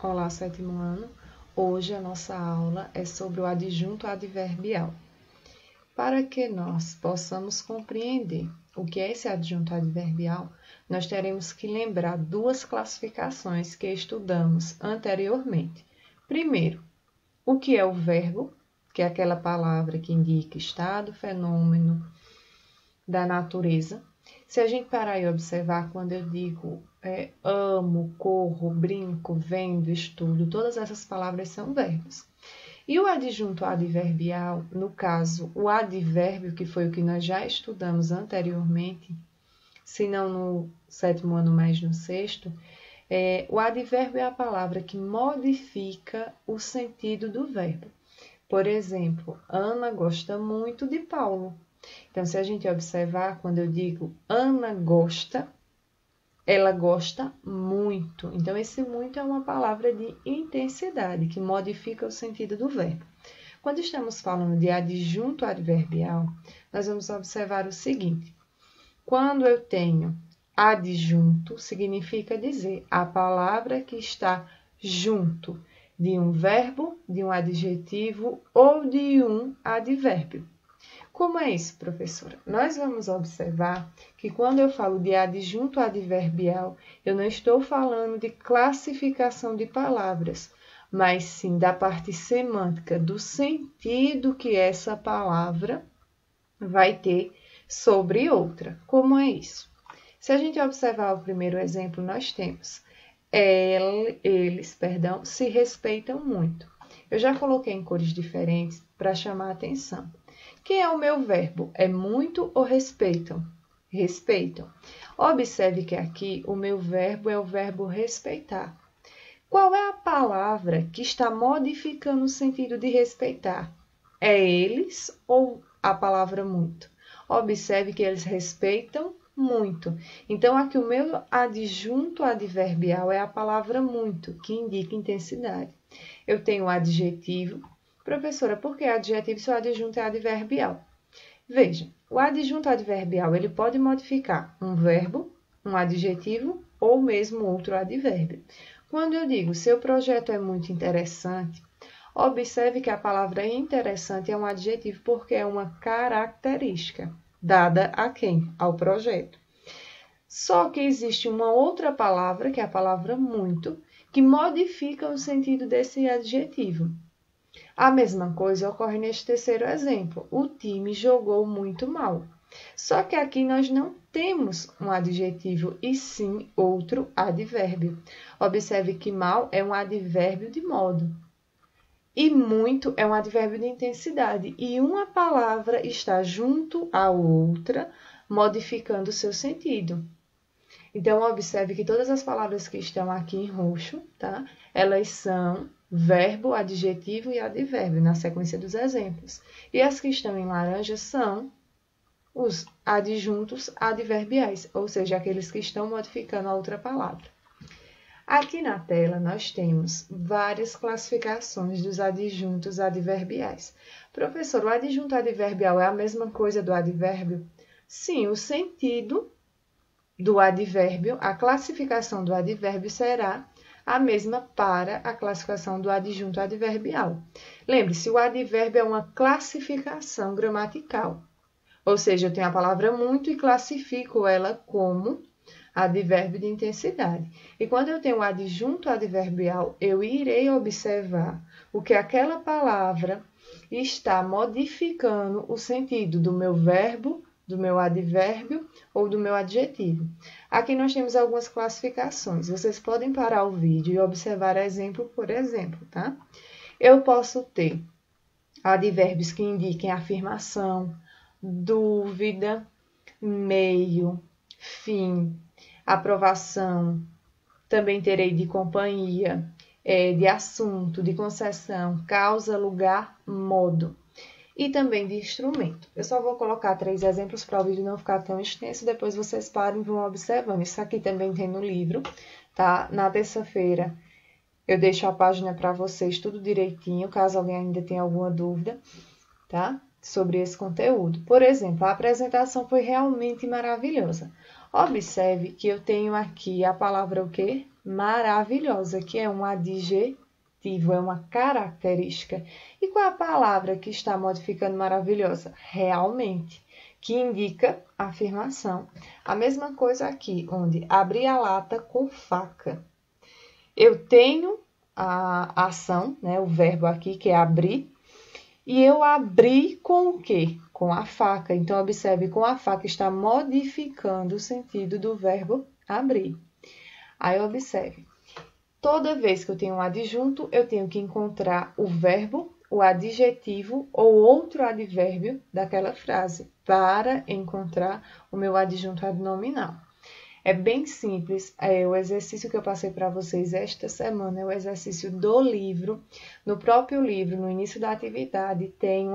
Olá, sétimo ano. Hoje a nossa aula é sobre o adjunto adverbial. Para que nós possamos compreender o que é esse adjunto adverbial, nós teremos que lembrar duas classificações que estudamos anteriormente. Primeiro, o que é o verbo, que é aquela palavra que indica estado, fenômeno da natureza. Se a gente parar e observar, quando eu digo amo, corro, brinco, vendo, estudo, todas essas palavras são verbos. E o adjunto adverbial, no caso, o advérbio, que foi o que nós já estudamos anteriormente, se não no sétimo ano, mas no sexto, o advérbio é a palavra que modifica o sentido do verbo. Por exemplo, Ana gosta muito de Paulo. Então, se a gente observar, quando eu digo Ana gosta, ela gosta muito. Então, esse muito é uma palavra de intensidade, que modifica o sentido do verbo. Quando estamos falando de adjunto adverbial, nós vamos observar o seguinte. Quando eu tenho adjunto, significa dizer a palavra que está junto de um verbo, de um adjetivo ou de um advérbio. Como é isso, professora? Nós vamos observar que quando eu falo de adjunto adverbial, eu não estou falando de classificação de palavras, mas sim da parte semântica, do sentido que essa palavra vai ter sobre outra. Como é isso? Se a gente observar o primeiro exemplo, nós temos eles, se respeitam muito. Eu já coloquei em cores diferentes para chamar a atenção. Quem é o meu verbo? É muito ou respeitam? Respeitam. Observe que aqui o meu verbo é o verbo respeitar. Qual é a palavra que está modificando o sentido de respeitar? É eles ou a palavra muito? Observe que eles respeitam muito. Então, aqui o meu adjunto adverbial é a palavra muito, que indica intensidade. Eu tenho o adjetivo. Professora, por que adjetivo se o adjunto é adverbial? Veja, o adjunto adverbial ele pode modificar um verbo, um adjetivo ou mesmo outro advérbio. Quando eu digo seu projeto é muito interessante, observe que a palavra interessante é um adjetivo porque é uma característica dada a quem? Ao projeto. Só que existe uma outra palavra, que é a palavra muito, que modifica o sentido desse adjetivo. A mesma coisa ocorre neste terceiro exemplo. O time jogou muito mal. Só que aqui nós não temos um adjetivo e sim outro advérbio. Observe que mal é um advérbio de modo. E muito é um advérbio de intensidade. E uma palavra está junto à outra, modificando o seu sentido. Então, observe que todas as palavras que estão aqui em roxo, tá? Elas são verbo, adjetivo e advérbio, na sequência dos exemplos. E as que estão em laranja são os adjuntos adverbiais, ou seja, aqueles que estão modificando a outra palavra. Aqui na tela, nós temos várias classificações dos adjuntos adverbiais. Professor, o adjunto adverbial é a mesma coisa do advérbio? Sim, o sentido do advérbio, a classificação do advérbio será a mesma para a classificação do adjunto adverbial. Lembre-se, o advérbio é uma classificação gramatical, ou seja, eu tenho a palavra muito e classifico ela como advérbio de intensidade. E quando eu tenho o adjunto adverbial, eu irei observar o que aquela palavra está modificando o sentido do meu verbo, do meu advérbio ou do meu adjetivo. Aqui nós temos algumas classificações. Vocês podem parar o vídeo e observar exemplo por exemplo, tá? Eu posso ter advérbios que indiquem afirmação, dúvida, meio, fim, aprovação. Também terei de companhia, de assunto, de concessão, causa, lugar, modo. E também de instrumento. Eu só vou colocar 3 exemplos para o vídeo não ficar tão extenso, depois vocês param e vão observando. Isso aqui também tem no livro, tá? Na terça-feira eu deixo a página para vocês tudo direitinho, caso alguém ainda tenha alguma dúvida, tá? Sobre esse conteúdo. Por exemplo, a apresentação foi realmente maravilhosa. Observe que eu tenho aqui a palavra o quê? maravilhosa, que é um adjetivo, é uma característica. E qual é a palavra que está modificando maravilhosa? Realmente, que indica afirmação. A mesma coisa aqui, onde abri a lata com faca. Eu tenho a ação, né, o verbo aqui, que é abrir, e eu abri com o quê? Com a faca. Então, observe, com a faca está modificando o sentido do verbo abrir. Aí, observe. Toda vez que eu tenho um adjunto, eu tenho que encontrar o verbo, o adjetivo ou outro advérbio daquela frase para encontrar o meu adjunto adnominal. É bem simples, o exercício que eu passei para vocês esta semana é o exercício do livro. No próprio livro, no início da atividade, tem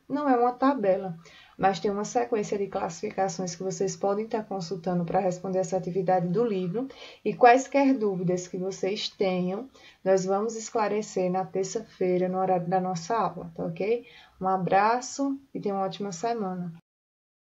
não é uma tabela, mas tem uma sequência de classificações que vocês podem estar consultando para responder essa atividade do livro. E quaisquer dúvidas que vocês tenham, nós vamos esclarecer na terça-feira, no horário da nossa aula, tá ok? Um abraço e tenham uma ótima semana.